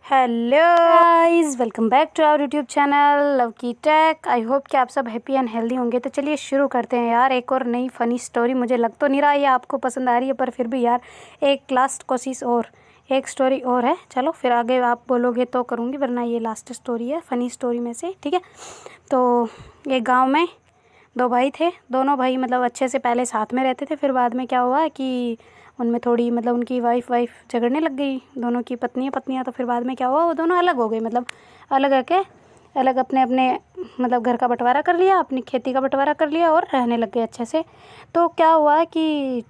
Hello guys, welcome back to our YouTube channel love की tech. I hope कि आप सब हैप्पी एंड हेल्दी होंगे। तो चलिए शुरू करते हैं यार, एक और नई फ़नी स्टोरी। मुझे लग तो नहीं रहा ये आपको पसंद आ रही है, पर फिर भी यार एक लास्ट कोशिश और, एक स्टोरी और है। चलो फिर आगे आप बोलोगे तो करूँगी, वरना ये लास्ट स्टोरी है फ़नी स्टोरी में से, ठीक है। तो एक गाँव में दो भाई थे। दोनों भाई मतलब अच्छे से पहले साथ में रहते थे, फिर बाद में क्या हुआ कि उनमें थोड़ी मतलब उनकी वाइफ झगड़ने लग गई, दोनों की पत्नियाँ। तो फिर बाद में क्या हुआ, वो दोनों अलग हो गए। मतलब अलग है, अलग अपने अपने मतलब घर का बंटवारा कर लिया, अपनी खेती का बंटवारा कर लिया और रहने लग गए अच्छे से। तो क्या हुआ कि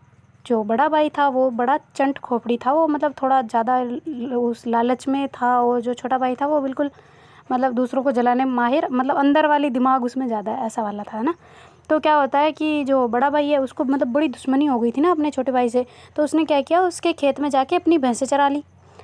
जो बड़ा भाई था वो बड़ा चंट खोपड़ी था, वो मतलब थोड़ा ज़्यादा उस लालच में था। और जो छोटा भाई था वो बिल्कुल मतलब दूसरों को जलाने में माहिर, मतलब अंदर वाली दिमाग उसमें ज़्यादा ऐसा वाला था ना। तो क्या होता है कि जो बड़ा भाई है उसको मतलब बड़ी दुश्मनी हो गई थी ना अपने छोटे भाई से। तो उसने क्या किया, उसके खेत में जाके अपनी भैंसें चरा ली,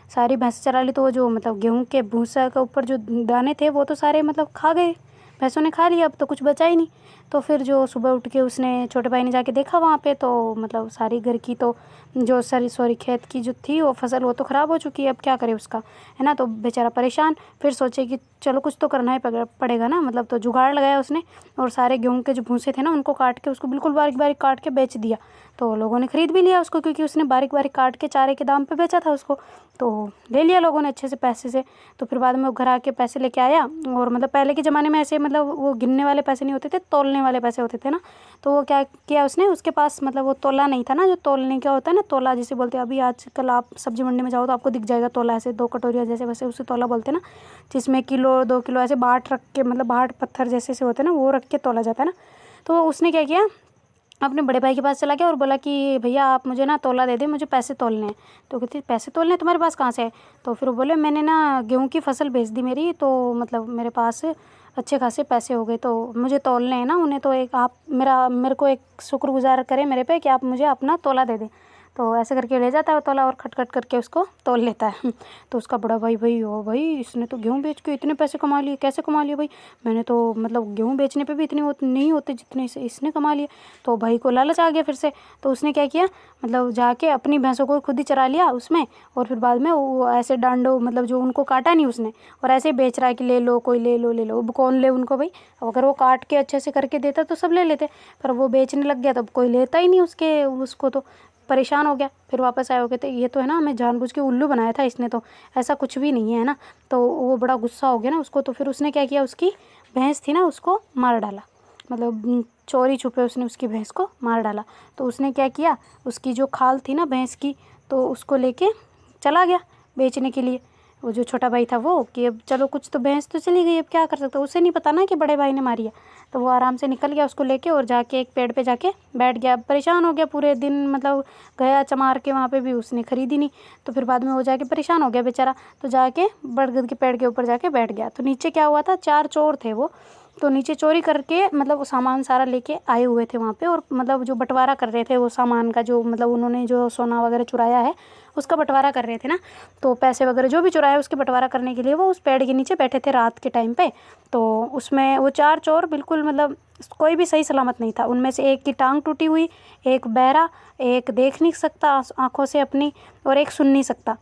सारी भैंसें चरा ली। तो वो जो मतलब गेहूं के भूसा के ऊपर जो दाने थे वो तो सारे मतलब खा गए, भैंसों ने खा लिया, अब तो कुछ बचा ही नहीं। तो फिर जो सुबह उठ के उसने, छोटे भाई ने जाके देखा वहाँ पे, तो मतलब सारी घर की तो जो सॉरी खेत की जो थी वो फसल, वो तो ख़राब हो चुकी है। अब क्या करे उसका, है ना। तो बेचारा परेशान, फिर सोचे कि चलो कुछ तो करना ही पड़ेगा ना। मतलब तो जुगाड़ लगाया उसने, और सारे गेहूं के जो भूसे थे ना उनको काट के, उसको बिल्कुल बारीक बारीक काट के बेच दिया। तो लोगों ने ख़रीद भी लिया उसको, क्योंकि उसने बारीक बारीक काट के चारे के दाम पे बेचा था उसको। तो ले लिया लोगों ने अच्छे से पैसे से। तो फिर बाद में वो घर आके पैसे लेके आया, और मतलब पहले के ज़माने में ऐसे मतलब वो गिनने वाले पैसे नहीं होते थे, तौलने वाले पैसे होते थे ना। तो वो क्या किया उसने, उसके पास मतलब वो तौला नहीं था ना, जो तौलने क्या होता है ना, तौला जिसे बोलते हैं। अभी आजकल आप सब्जी मंडी में जाओ तो आपको दिख जाएगा तौला, ऐसे 2 कटोरियाँ जैसे, वैसे उसे तौला बोलते हैं ना, जिसमें किलो 2 किलो ऐसे बाट रख के, मतलब बाट पत्थर जैसे से होते हैं ना, वो रख के तौला जाता है ना। तो उसने क्या किया, अपने बड़े भाई के पास चला गया और बोला कि भैया आप मुझे ना तौला दे दें, मुझे पैसे तौलने हैं। तो कहते पैसे तौलने हैं, तुम्हारे पास कहाँ से है। तो फिर वो बोले मैंने ना गेहूं की फसल बेच दी मेरी, तो मतलब मेरे पास अच्छे खासे पैसे हो गए, तो मुझे तौलने हैं ना उन्हें। तो एक आप मेरे को एक शुक्रगुजार करें मेरे पे कि आप मुझे अपना तौला दे दें। तो ऐसे करके ले जाता है वो तौला और खट खट करके उसको तौल लेता है। तो उसका बड़ा भाई, भाई ओ भाई, इसने तो गेहूँ बेच के इतने पैसे कमा लिए, कैसे कमा लिए भाई। मैंने तो मतलब गेहूँ बेचने पे भी इतने नहीं होते जितने से इसने कमा लिए। तो भाई को लालच आ गया फिर से। तो उसने क्या किया, मतलब जाके अपनी भैंसों को खुद ही चरा लिया उसमें, और फिर बाद में वो ऐसे डांडो, मतलब जो उनको काटा नहीं उसने, और ऐसे ही बेच रहा है कि ले लो, कोई ले लो ले लो। अब कौन ले उनको भाई, अब अगर वो काट के अच्छे से करके देता तो सब ले लेते, पर वो बेचने लग गया तो अब कोई लेता ही नहीं उसके उसको। तो परेशान हो गया, फिर वापस आए, हो गए तो ये तो है ना, हमें जानबूझ के उल्लू बनाया था इसने, तो ऐसा कुछ भी नहीं है ना। तो वो बड़ा गुस्सा हो गया ना उसको। तो फिर उसने क्या किया, उसकी भैंस थी ना उसको मार डाला, मतलब चोरी छुपे उसने उसकी भैंस को मार डाला। तो उसने क्या किया, उसकी जो खाल थी ना भैंस की, तो उसको लेके चला गया बेचने के लिए। वो जो छोटा भाई था वो, कि अब चलो कुछ तो, भैंस तो चली गई, अब क्या कर सकता, उसे नहीं पता ना कि बड़े भाई ने मारी है। तो वो आराम से निकल गया उसको लेके, और जाके एक पेड़ पे जाके बैठ गया। परेशान हो गया पूरे दिन, मतलब गया चमार के, वहाँ पे भी उसने खरीदी नहीं। तो फिर बाद में वो जाके परेशान हो गया बेचारा, तो जाके बरगद के पेड़ के ऊपर जाके बैठ गया। तो नीचे क्या हुआ था, 4 चोर थे वो, तो नीचे चोरी करके मतलब वो सामान सारा लेके आए हुए थे वहाँ पे, और मतलब जो बंटवारा कर रहे थे वो सामान का, जो मतलब उन्होंने जो सोना वगैरह चुराया है उसका बंटवारा कर रहे थे ना। तो पैसे वगैरह जो भी चुराया उसके बंटवारा करने के लिए वो उस पेड़ के नीचे बैठे थे रात के टाइम पे। तो उसमें वो 4 चोर बिल्कुल मतलब कोई भी सही सलामत नहीं था। उनमें से एक की टांग टूटी हुई, एक बहरा, एक देख नहीं सकता आँखों से अपनी, और एक सुन नहीं सकता।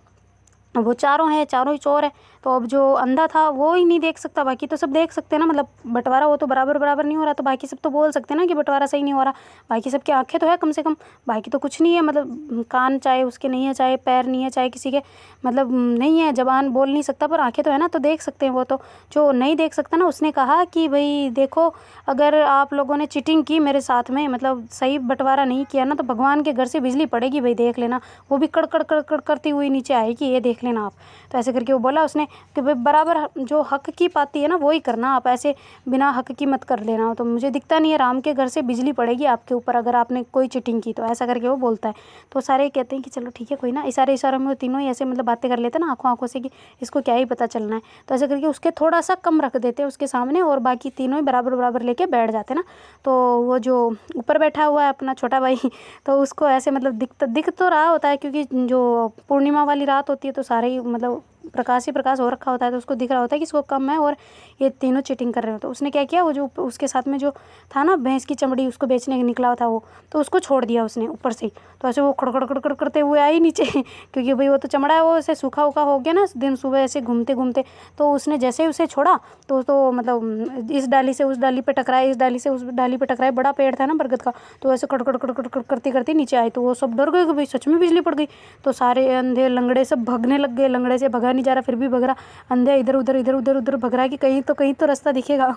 वो चारों हैं, चारों ही चोर है। तो अब जो अंधा था वो ही नहीं देख सकता, बाकी तो सब देख सकते हैं ना। मतलब बंटवारा वो तो बराबर बराबर नहीं हो रहा, तो बाकी सब तो बोल सकते हैं ना कि बंटवारा सही नहीं हो रहा। बाकी सबकी आंखें तो है कम से कम, बाकी तो कुछ नहीं है, मतलब कान चाहे उसके नहीं है, चाहे पैर नहीं है, चाहे किसी के मतलब नहीं है, जबान बोल नहीं सकता, पर आंखें तो है ना, तो देख सकते हैं वो तो। जो नहीं देख सकता ना, उसने कहा कि भाई देखो, अगर आप लोगों ने चीटिंग की मेरे साथ में, मतलब सही बंटवारा नहीं किया ना, तो भगवान के घर से बिजली पड़ेगी भाई, देख लेना। वो भी कड़ कड़ कड़ करती हुई नीचे आएगी, ये देख लेना आप। तो ऐसे करके वो बोला उसने कि भाई बराबर जो हक की पाती है ना वही करना, आप ऐसे बिना हक की मत कर लेना। तो मुझे दिखता नहीं है, राम के घर से बिजली पड़ेगी आपके ऊपर अगर आपने कोई चीटिंग की। तो ऐसा करके वो बोलता है। तो सारे कहते हैं कि चलो ठीक है कोई ना, इशारों में वो तीनों ही ऐसे मतलब बातें कर लेते हैं ना आंखों से, कि इसको क्या ही पता चलना है। तो ऐसे करके उसके थोड़ा सा कम रख देते हैं उसके सामने, और बाकी तीनों ही बराबर बराबर लेके बैठ जाते ना। तो वो जो ऊपर बैठा हुआ है अपना छोटा भाई, तो उसको ऐसे मतलब दिख तो रहा होता है, क्योंकि जो पूर्णिमा वाली रात होती है तो सारे ही मतलब प्रकाश ही प्रकाश हो रखा होता है, तो उसको दिख रहा होता है कि इसको कम है और ये तीनों चीटिंग कर रहे हो। तो उसने क्या किया, वो जो उसके साथ में जो था ना भैंस की चमड़ी उसको बेचने के निकला था वो, तो उसको छोड़ दिया उसने ऊपर से ही। तो ऐसे वो खड़खड़ खड़खड़ करते हुए आई नीचे क्योंकि भाई वो तो चमड़ा है, वो ऐसे सूखा उखा हो गया ना दिन सुबह ऐसे घूमते घूमते। तो उसने जैसे ही उसे छोड़ा तो मतलब इस डाली से उस डाली पे टकराए, इस डाली से उस डाली पे टकराए। बड़ा पेड़ था ना बरगद का, तो ऐसे कड़कड़ कड़कड़ करते करते नीचे आई। तो वो सब डर गए कि भाई सच में बिजली पड़ गई। तो सारे अंधे लंगड़े सब भगने लग गए। लंगड़े से भगा नहीं जा रहा, फिर भी भग रहा। अंधे इधर उधर इधर उधर उधर भग रहा कि कहीं तो रास्ता दिखेगा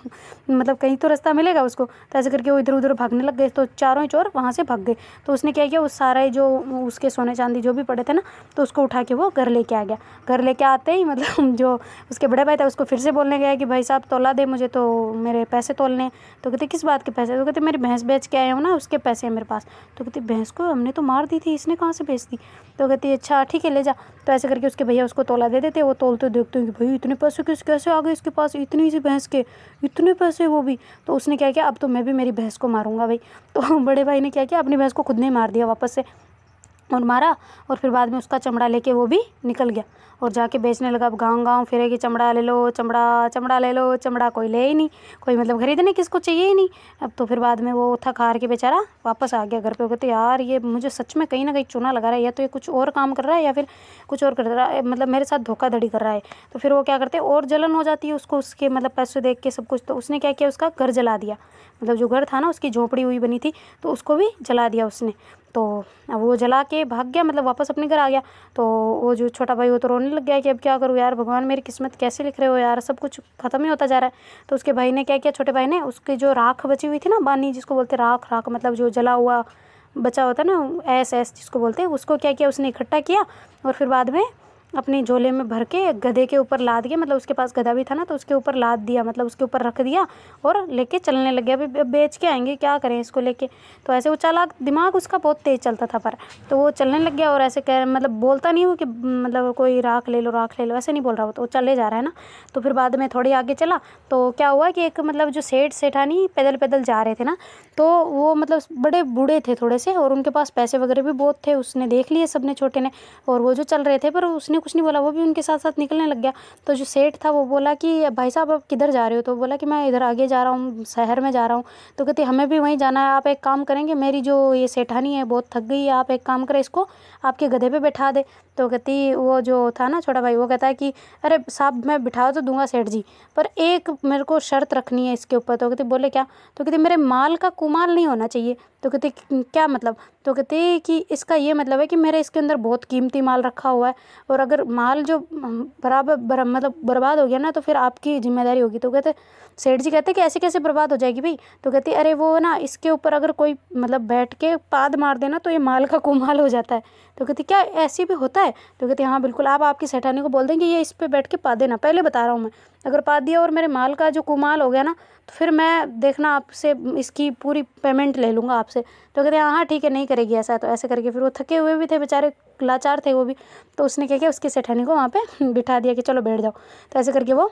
मतलब कहीं तो रास्ता मिलेगा उसको। तो ऐसे करके वो इधर उधर भागने लग गए। तो चारों ही चोर वहाँ से भाग गए। तो उसने क्या किया, उस सारा जो उसके सोने चांदी जो भी पड़े थे ना, तो उसको उठा के वो घर लेके आ गया। घर लेके आते ही मतलब जो उसके बड़े भाई था उसको फिर से बोलने गया कि भाई साहब तौला दे मुझे, तो मेरे पैसे तोलने। तो कहते किस बात के पैसे? तो कहते मेरी भैंस बेच के आए हो ना, उसके पैसे हैं मेरे पास। तो कहते भैंस को हमने तो मार दी थी, इसने कहाँ से बेच दी? तो कहती अच्छा ठीक है ले जा। तो ऐसे करके उसके भैया उसको तौला दे देते। वो तोलते देखते हैं कि भाई इतने पैसे कैसे आ गए इसके पास, इतनी सी भैंस के इतने पैसे वो भी। तो उसने क्या किया, अब तो मैं भी मेरी भैंस को मारूंगा भाई। तो बड़े भाई ने क्या किया, अपनी भैंस को खुद ने मार दिया वापस से और मारा। और फिर बाद में उसका चमड़ा लेके वो भी निकल गया और जाके बेचने लगा। अब गाँव गाँव फिरे कि चमड़ा ले लो, चमड़ा चमड़ा ले लो। चमड़ा कोई ले ही नहीं, कोई मतलब खरीदने किसको चाहिए ही नहीं। अब तो फिर बाद में वो थक हार के बेचारा वापस आ गया घर पे। वो कहते यार ये मुझे सच में कहीं ना कहीं चूना लगा रहा है, या तो ये कुछ और काम कर रहा है या फिर कुछ और कर रहा है, मतलब मेरे साथ धोखाधड़ी कर रहा है। तो फिर वो क्या करते हैं, और जलन हो जाती है उसको उसके मतलब पैसे देख के सब कुछ। तो उसने क्या किया, उसका घर जला दिया। मतलब जो घर था ना उसकी झोपड़ी हुई बनी थी, तो उसको भी जला दिया उसने। तो अब वो जला के भाग गया, मतलब वापस अपने घर आ गया। तो वो जो छोटा भाई वो तो रोने लग गया कि अब क्या करूँ यार, भगवान मेरी किस्मत कैसे लिख रहे हो यार, सब कुछ ख़त्म ही होता जा रहा है। तो उसके भाई ने क्या किया, छोटे भाई ने उसकी जो राख बची हुई थी ना, बानी जिसको बोलते राख, राख मतलब जो जला हुआ बचा होता है ना, ऐस ऐस जिसको बोलते हैं, उसको क्या किया उसने इकट्ठा किया और फिर बाद में अपनी झोले में भर के गधे के ऊपर लाद के, मतलब उसके पास गधा भी था ना, तो उसके ऊपर लाद दिया, मतलब उसके ऊपर रख दिया और लेके चलने लग गया। अभी बेच के आएंगे, क्या करें इसको लेके। तो ऐसे वो चालाक दिमाग उसका बहुत तेज चलता था। पर तो वो चलने लग गया और ऐसे कह मतलब बोलता नहीं हो कि मतलब कोई राख ले लो राख ले लो, ऐसे नहीं बोल रहा हो। तो वो चले जा रहा है ना। तो फिर बाद में थोड़ी आगे चला तो क्या हुआ कि एक मतलब जो सेठ सेठानी पैदल पैदल जा रहे थे ना, तो वो मतलब बड़े बूढ़े थे थोड़े से और उनके पास पैसे वगैरह भी बहुत थे। उसने देख लिए सबने, छोटे ने, और वो जो चल रहे थे, पर उसने कुछ नहीं बोला, वो भी उनके साथ साथ निकलने लग गया। तो जो सेठ था वो बोला कि भाई साहब आप किधर जा रहे हो? तो बोला कि मैं इधर आगे जा रहा हूँ, शहर में जा रहा हूँ। तो कहते हमें भी वहीं जाना है, आप एक काम करेंगे, मेरी जो ये सेठानी है बहुत थक गई है, आप एक काम करें इसको आपके गधे पे बैठा दे। तो कहती वो जो था ना छोटा भाई, वो कहता है कि अरे साहब मैं बिठा तो दूंगा सेठ जी, पर एक मेरे को शर्त रखनी है इसके ऊपर। तो कहती बोले क्या? तो कहती मेरे माल का कुमाल नहीं होना चाहिए। तो कहते क्या मतलब? तो कहते कि इसका ये मतलब है कि मेरे इसके अंदर बहुत कीमती माल रखा हुआ है, और अगर माल जो मतलब बर्बाद हो गया ना तो फिर आपकी जिम्मेदारी होगी। तो कहते सेठ जी कहते कि ऐसे कैसे बर्बाद हो जाएगी भाई? तो कहती अरे वो ना इसके ऊपर अगर कोई मतलब बैठ के पाद मार देना तो ये माल का कुमाल हो जाता है। तो कहती क्या ऐसे भी होता है? तो कहती हाँ बिल्कुल, आप आपकी सेठानी को बोल देंगे ये इस पे बैठ के पा देना, पहले बता रहा हूँ मैं, अगर पा दिया और मेरे माल का जो कुमाल हो गया ना तो फिर मैं देखना आपसे इसकी पूरी पेमेंट ले लूँगा आपसे। तो कहते हाँ हाँ ठीक है, नहीं करेगी ऐसा। तो ऐसे करके फिर वो थके हुए भी थे बेचारे, लाचार थे वो भी। तो उसने क्या किया, उसकी सेठानी को वहाँ पे बिठा दिया कि चलो बैठ जाओ। तो ऐसे करके वो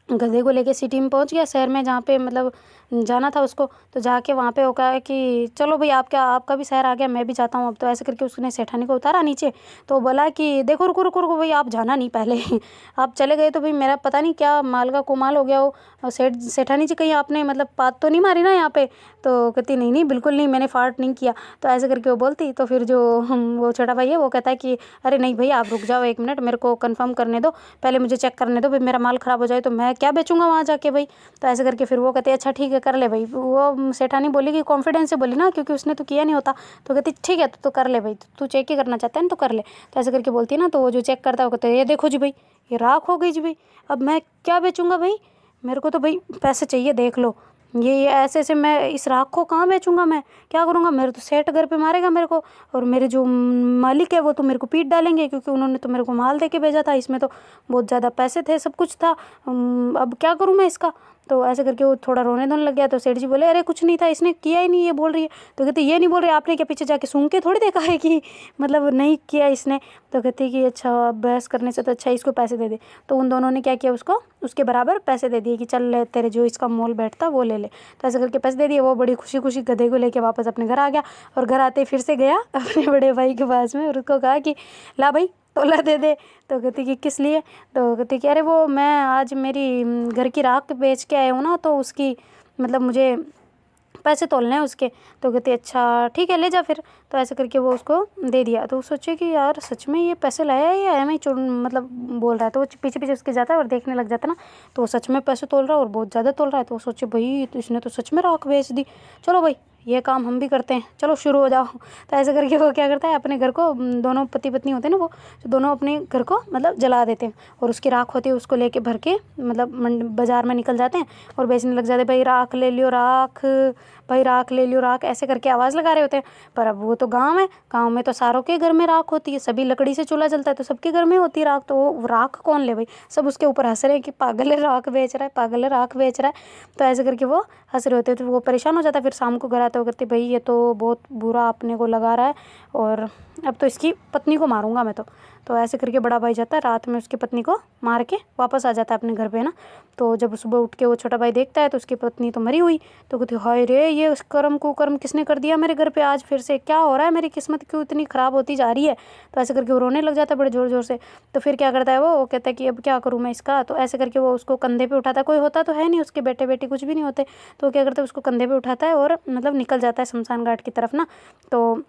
गधे को लेके सिटी में पहुंच गया, शहर में जहाँ पे मतलब जाना था उसको। तो जाके वहाँ पे वो कहा कि चलो भाई आपका भी शहर आ गया, मैं भी जाता हूँ अब। तो ऐसे करके उसने सेठानी को उतारा नीचे। तो बोला कि देखो रुको रुको रुको भाई, आप जाना नहीं पहले आप चले गए तो भाई मेरा पता नहीं क्या माल का कुमाल हो गया हो। और सेठानी जी कहीं आपने मतलब पात तो नहीं मारी ना यहाँ पे? तो कहती नहीं नहीं बिल्कुल नहीं, मैंने फार्ट नहीं किया। तो ऐसे करके वो बोलती। तो फिर जो वो छोटा भाई है वो कहता है कि अरे नहीं भाई आप रुक जाओ एक मिनट, मेरे को कंफर्म करने दो, पहले मुझे चेक करने दो भाई, मेरा माल ख़राब हो जाए तो मैं क्या बेचूंगा वहाँ जाके भाई। तो ऐसे करके फिर वो कहते अच्छा ठीक है कर ले भाई। वो सेठानी बोली कि कॉन्फिडेंस से बोली ना, क्योंकि उसने तो किया नहीं होता। तो कहती ठीक है तो कर ले भाई, तू चेक ही करना चाहता है ना तो कर ले। तो ऐसे करके बोलती है ना, तो वो जो चेक करता है वो कहते ये देखो जी भाई, ये राख हो गई जी भाई, अब मैं क्या बेचूंगा भाई, मेरे को तो भाई पैसे चाहिए, देख लो ये ऐसे ऐसे, मैं इस राख को कहाँ बेचूंगा, मैं क्या करूँगा, मेरे तो सेठ घर पे मारेगा मेरे को, और मेरे जो मालिक है वो तो मेरे को पीट डालेंगे, क्योंकि उन्होंने तो मेरे को माल दे के भेजा था, इसमें तो बहुत ज़्यादा पैसे थे, सब कुछ था, अब क्या करूँ मैं इसका। तो ऐसे करके वो थोड़ा रोने धोने लग गया। तो सेठ जी बोले अरे कुछ नहीं था, इसने किया ही नहीं, ये बोल रही है। तो कहते ये नहीं बोल रहे, आपने क्या पीछे जाके सूंघ के थोड़ी देखा है कि मतलब नहीं किया इसने। तो कहते कि अच्छा बहस करने से तो अच्छा इसको पैसे दे दे। तो उन दोनों ने क्या किया, उसको उसके बराबर पैसे दे दिए कि चल ले, तेरे जो इसका मोल बैठता वो ले ले। तो ऐसे करके पैसे दे दिए। वो बड़ी खुशी खुशी गधे को लेके वापस अपने घर आ गया, और घर आते फिर से गया अपने बड़े भाई के पास में और उसको कहा कि ला भाई तोला दे दे। तो कहती कि किस लिए? तो कहती कि अरे वो मैं आज मेरी घर की राख बेच के आया हूँ ना, तो उसकी मतलब मुझे पैसे तोलने हैं उसके। तो कहती अच्छा ठीक है ले जा फिर। तो ऐसे करके वो उसको दे दिया। तो वो सोचे कि यार सच में ये पैसे लाया है या एम ही मतलब बोल रहा है। तो वो पीछे पीछे उसके जाता है और देखने लग जाता है ना, तो वो सच में पैसे तोल रहा है और बहुत ज़्यादा तोल रहा है। तो वो सोचे भाई तो इसने तो सच में राख बेच दी, चलो भाई ये काम हम भी करते हैं, चलो शुरू हो जाओ। तो ऐसे करके वो क्या करता है, अपने घर को दोनों पति पत्नी होते हैं ना, वो दोनों अपने घर को मतलब जला देते हैं और उसकी राख होती है उसको लेके भर के मतलब बाज़ार में निकल जाते हैं और बेचने लग जाते हैं। भाई राख ले लियो राख, भाई राख ले लियो राख, ऐसे करके आवाज़ लगा रहे होते हैं। पर अब वो तो गाँव है, गाँव में तो सारों के घर में राख होती है, सभी लकड़ी से चूल्हा जलता है तो सबके घर में होती है राख। तो वो राख कौन ले भाई, सब उसके ऊपर हंस रहे हैं कि पागल है राख बेच रहा है, पागल है राख बेच रहा है। तो ऐसे करके वो हंस रहे होते हैं। तो वो परेशान हो जाता है। फिर शाम को घर आते हो करते भाई ये तो बहुत बुरा अपने को लगा रहा है और अब तो इसकी पत्नी को मारूंगा मैं तो ऐसे करके बड़ा भाई जाता है, रात में उसकी पत्नी को मार के वापस आ जाता है अपने घर पे ना। तो जब सुबह उठ के वो छोटा भाई देखता है तो उसकी पत्नी तो मरी हुई। तो कहती हाय रे ये उस कर्म कुकर्म किसने कर दिया मेरे घर पे, आज फिर से क्या हो रहा है, मेरी किस्मत क्यों इतनी ख़राब होती जा रही है। तो ऐसे करके वो रोने लग जाता है बड़े ज़ोर ज़ोर से। तो फिर क्या करता है वो कहता है कि अब क्या करूँ मैं इसका। तो ऐसे करके वो उसको कंधे पे उठाता है, कोई होता तो है नहीं उसके बेटे बेटी कुछ भी नहीं होते। तो क्या करता है उसको कंधे पे उठाता है और मतलब निकल जाता है शमशान घाट की तरफ ना। तो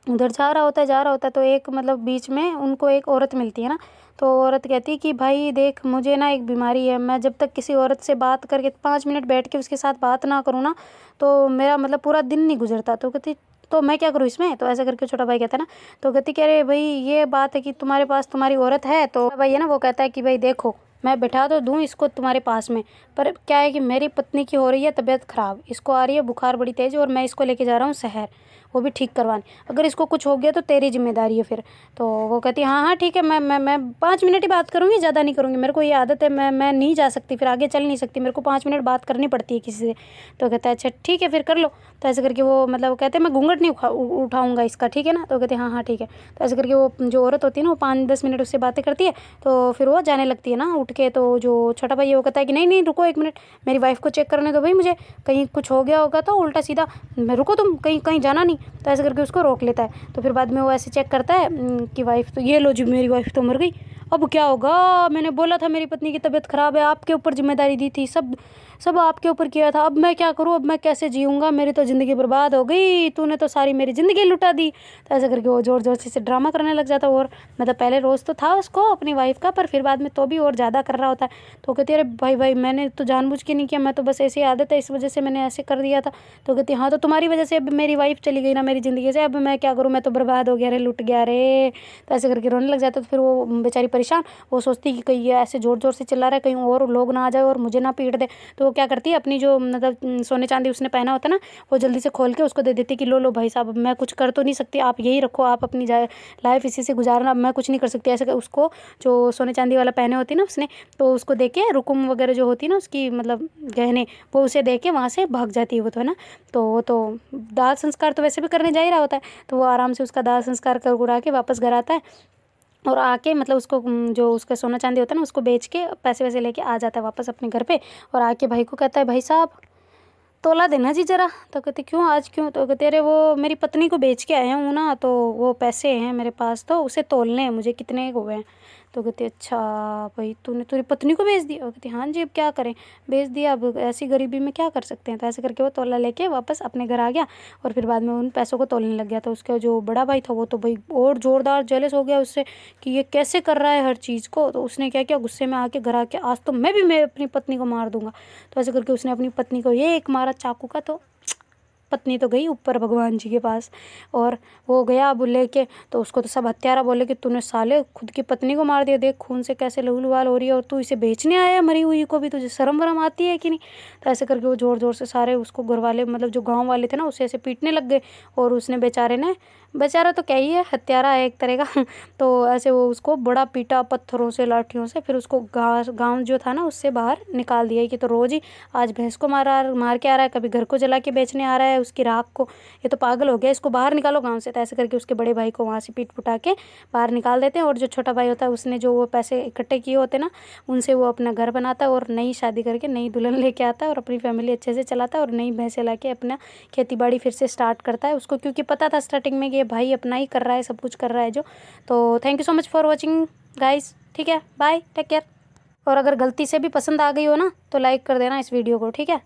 उधर जा रहा होता है तो एक मतलब बीच में उनको एक औरत मिलती है ना। तो औरत कहती है कि भाई देख मुझे ना एक बीमारी है, मैं जब तक किसी औरत से बात करके 5 मिनट बैठ के उसके साथ बात ना करूँ ना तो मेरा मतलब पूरा दिन नहीं गुजरता। तो कहती तो मैं क्या करूँ इसमें। तो ऐसा करके छोटा भाई कहता है ना। तो कहती कि अरे भाई ये बात है कि तुम्हारे पास तुम्हारी औरत है। तो भाई है ना वो कहता है कि भाई देखो मैं बैठा तो दूँ इसको तुम्हारे पास में, पर क्या है कि मेरी पत्नी की हो रही है तबीयत ख़राब, इसको आ रही है बुखार बड़ी तेज़ और मैं इसको लेके जा रहा हूँ शहर, वो भी ठीक करवाने, अगर इसको कुछ हो गया तो तेरी जिम्मेदारी है फिर। तो वो कहती है हाँ हाँ ठीक है, मैं 5 मिनट ही बात करूँगी, ज़्यादा नहीं करूँगी, मेरे को ये आदत है, मैं नहीं जा सकती फिर आगे चल नहीं सकती, मेरे को 5 मिनट बात करनी पड़ती है किसी से। तो कहता है अच्छा ठीक है फिर कर लो। तो ऐसे करके वो मतलब कहते हैं मैं घूंघट नहीं उठाऊँगा इसका, ठीक है ना। तो कहते हैं हाँ हाँ ठीक है। तो ऐसे करके वो जो औरत होती है ना वो 5-10 मिनट उससे बातें करती है। तो फिर वो जाने लगती है ना उठ के। तो जो छोटा भाई है वो कहता है कि नहीं नहीं रुको 1 मिनट, मेरी वाइफ को चेक करने दो भाई, मुझे कहीं कुछ हो गया होगा तो उल्टा सीधा, मैं रुको तुम कहीं कहीं जाना नहीं। तो ऐसे करके उसको रोक लेता है। तो फिर बाद में वो ऐसे चेक करता है कि वाइफ तो ये लो जी मेरी वाइफ तो मर गई, अब क्या होगा, मैंने बोला था मेरी पत्नी की तबीयत ख़राब है, आपके ऊपर जिम्मेदारी दी थी, सब आपके ऊपर किया था, अब मैं क्या करूँ, अब मैं कैसे जीऊँगा, मेरी तो ज़िंदगी बर्बाद हो गई, तूने तो सारी मेरी ज़िंदगी लुटा दी। तो ऐसे करके वो ज़ोर ज़ोर से ड्रामा करने लग जाता है। और मतलब पहले रोज़ तो था उसको अपनी वाइफ का, पर फिर बाद में तो भी और ज़्यादा कर रहा होता है। तो कहती है अरे भाई भाई मैंने तो जानबूझ के नहीं किया, मैं तो बस ऐसी आदत है इस वजह से मैंने ऐसे कर दिया था। तो कहती हाँ तो तुम्हारी वजह से अब मेरी वाइफ चली गई ना मेरी ज़िंदगी से, अब मैं क्या करूँ, मैं तो बर्बाद हो गया रे, लुट गया रे। तो ऐसे करके रोने लग जाता है। तो फिर वो बेचारी परेशान, वो सोचती कि कहीं ये ऐसे ज़ोर ज़ोर से चिल्ला रहा है कहीं और लोग ना आ जाए और मुझे ना पीट दे। तो वो क्या करती है अपनी जो मतलब सोने चांदी उसने पहना होता ना वो जल्दी से खोल के उसको दे देती कि लो भाई साहब, अब मैं कुछ कर तो नहीं सकती, आप यही रखो, आप अपनी लाइफ इसी से गुजारना, अब मैं कुछ नहीं कर सकती। ऐसे उसको जो सोने चांदी वाला पहने होती ना उसने, तो उसको दे के रुकुम वगैरह जो होती ना उसकी मतलब गहने, वो उसे दे के वहाँ से भाग जाती है वो तो है ना। तो वो तो दाह संस्कार तो वैसे भी करने जा ही रहा होता है। तो वो आराम से उसका दाह संस्कार कर उड़ा के वापस घर आता है और आके मतलब उसको जो उसका सोना चांदी होता है ना उसको बेच के पैसे वैसे लेके आ जाता है वापस अपने घर पे। और आके भाई को कहता है भाई साहब तोला देना जी ज़रा। तो कहते क्यों आज क्यों। तो कहते अरे वो मेरी पत्नी को बेच के आया हूँ ना, तो वो पैसे हैं मेरे पास तो उसे तोलने हैं मुझे, कितने हुए हैं। तो कहते अच्छा भाई तूने तेरी पत्नी को बेच दिया। कहती हाँ जी अब क्या करें, बेच दिया, अब ऐसी गरीबी में क्या कर सकते हैं। तो ऐसे करके वो तोला लेके वापस अपने घर आ गया और फिर बाद में उन पैसों को तोलने लग गया। तो उसका जो बड़ा भाई था वो तो भाई और ज़ोरदार जेलस हो गया उससे कि ये कैसे कर रहा है हर चीज़ को। तो उसने क्या किया, गुस्से में आके घर आके आज तो मैं अपनी पत्नी को मार दूंगा। तो ऐसे करके उसने अपनी पत्नी को ये एक मारा चाकू का। तो पत्नी तो गई ऊपर भगवान जी के पास और वो गया अब लेके। तो उसको तो सब हत्यारा बोले कि तूने साले खुद की पत्नी को मार दिया, देख खून से कैसे लहूलुहाल हो रही है और तू इसे बेचने आया है मरी हुई को भी, तुझे शर्म वरम आती है कि नहीं। तो ऐसे करके वो ज़ोर ज़ोर से सारे उसको घर वाले मतलब जो गाँव वाले थे ना उसे ऐसे पीटने लग गए। और उसने बेचारे ने, बेचारा तो क्या ही है, हत्यारा है एक तरह का तो ऐसे वो उसको बड़ा पीटा पत्थरों से लाठियों से, फिर उसको गाँव जो था ना उससे बाहर निकाल दिया कि तो रोज़ ही आज भैंस को मार के आ रहा है, कभी घर को जला के बेचने आ रहा है उसकी राख को, ये तो पागल हो गया, इसको बाहर निकालो गांव से। तो ऐसे करके उसके बड़े भाई को वहाँ से पीट पुटा के बाहर निकाल देते हैं। और जो छोटा भाई होता है उसने जो वो पैसे इकट्ठे किए होते ना उनसे वो अपना घर बनाता है और नई शादी करके नई दुल्हन लेके आता है और अपनी फैमिली अच्छे से चलाता है और नई भैंसें ला के अपना खेती बाड़ी फिर से स्टार्ट करता है। उसको क्योंकि पता था स्टार्टिंग में कि ये भाई अपना ही कर रहा है, सब कुछ कर रहा है जो। तो thank you so much for watching guys, ठीक है, बाय, टेक केयर। और अगर गलती से भी पसंद आ गई हो ना तो लाइक कर देना इस वीडियो को, ठीक है।